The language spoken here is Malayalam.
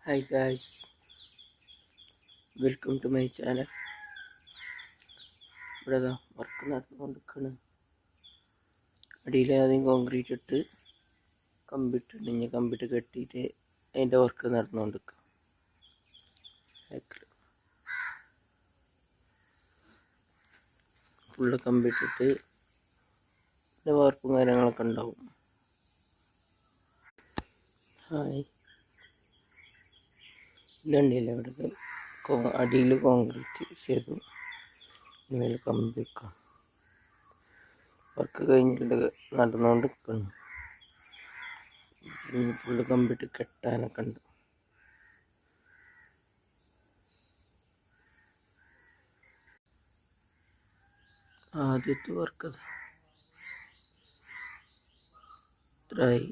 Hi guys, welcome to my channel. ഇവിടെ വർക്ക് നടന്നുകൊണ്ടിരിക്കുകയാണ്. അടിയിൽ ആദ്യം കോൺക്രീറ്റ് ഇട്ട് കമ്പിട്ട് കെട്ടിയിട്ട് അതിൻ്റെ വർക്ക് നടന്നുകൊണ്ടിരിക്കുക. ഫുള്ള് കമ്പിട്ടിട്ട് പിന്നെ വാർപ്പും കാര്യങ്ങളൊക്കെ ഉണ്ടാവും. ഹായ്, ഇതുണ്ടല്ലേ ഇവിടെ അടിയിൽ കോൺക്രീറ്റ് ചെയ്തു, മേലെ കമ്പി വെക്കാം. വർക്ക് കഴിഞ്ഞിട്ട് നടന്നുകൊണ്ട് നിൽക്കുന്നു. ഫുള്ള് കമ്പിട്ട് കെട്ടാനൊക്കെ ഉണ്ട്. ആദ്യത്തെ വർക്ക് ഇത്രയായി.